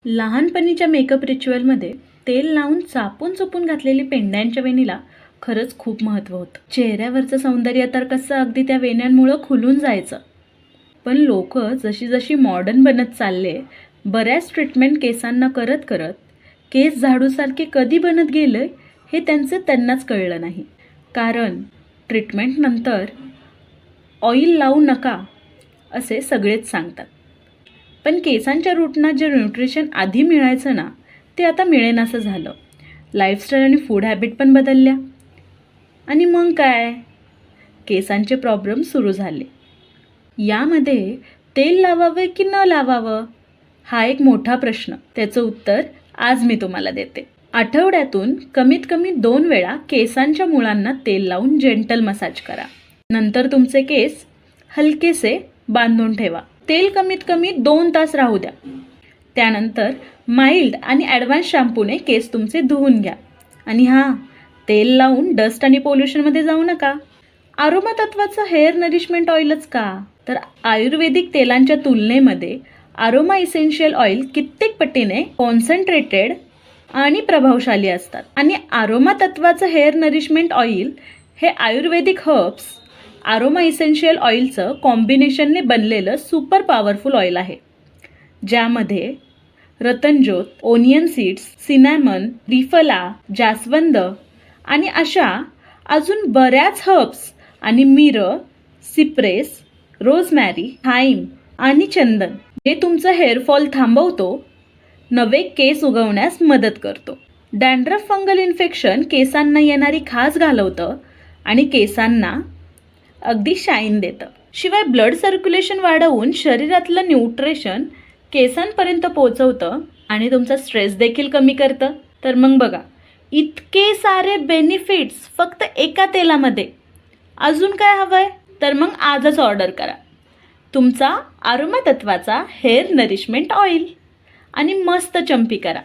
लहानपणीच्या मेकअप रिच्युअलमध्ये तेल लावून चापून चुपून घातलेली पेंड्यांच्या वेणीला खरंच खूप महत्त्व होतं. चेहऱ्यावरचं सौंदर्य तर कसं अगदी त्या वेण्यांमुळं खुलून जायचं. पण लोक जशी जशी मॉडर्न बनत चालले, बऱ्याच ट्रीटमेंट केसांना करत करत केस झाडूसारखे कधी बनत गेले हे त्यांनाच कळलं नाही. कारण ट्रीटमेंटनंतर ऑइल लावू नका असे सगळेच सांगतात. पण केसांच्या रूटना जे न्यूट्रिशन आधी मिळायचं ना, ते आता मिळेनासं झालं. लाईफस्टाईल आणि फूड हॅबिट पण बदलल्या आणि मग काय, केसांचे प्रॉब्लेम सुरू झाले. यामध्ये तेल लावावे की न लावावं हा एक मोठा प्रश्न. त्याचं उत्तर आज मी तुम्हाला देते. आठवड्यातून कमीत कमी 2 वेळा केसांच्या मुळांना तेल लावून जेंटल मसाज करा. नंतर तुमचे केस हलकेसे बांधून ठेवा. तेल कमीत कमी 2 तास राहू द्या. त्यानंतर माइल्ड आणि ॲडव्हान्स शॅम्पूने केस तुमचे धुवून घ्या. आणि हां, तेल लावून डस्ट आणि पोल्युशनमध्ये जाऊ नका. आरोमा तत्वाचं हेअर नरिशमेंट ऑइलच का, तर आयुर्वेदिक तेलांच्या तुलनेमध्ये आरोमा इसेन्शियल ऑइल कित्येक पटीने कॉन्सन्ट्रेटेड आणि प्रभावशाली असतात. आणि आरोमा तत्वाचं हेअर नरिशमेंट ऑइल हे आयुर्वेदिक हर्ब्स आरोमा इसेन्शियल ऑइलचं कॉम्बिनेशनने बनलेलं सुपर पॉवरफुल ऑइल आहे, ज्यामध्ये रतनजोत, ओनियन सीड्स, सिनॅमन, त्रिफला, जास्वंद आणि अशा अजून बऱ्याच हर्ब्स आणि मिरं, सिप्रेस, रोजमॅरी, थाईम आणि चंदन हे तुमचं हेअरफॉल थांबवतो, नवे केस उगवण्यास मदत करतो. डॅन्ड्रफ फंगल इन्फेक्शन केसांना येणारी खाज घालवतं आणि केसांना अगदी शाईन देतं. शिवाय ब्लड सर्क्युलेशन वाढवून शरीरातलं न्यूट्रिशन केसांपर्यंत पोहोचवतं आणि तुमचा स्ट्रेस देखील कमी करतं. तर मग बघा, इतके सारे बेनिफिट्स फक्त एका तेलामध्ये. अजून काय हवंय? तर मग आजच ऑर्डर करा तुमचा आरोमा तत्वाचा हेअर नरिशमेंट ऑइल आणि मस्त चंपी करा.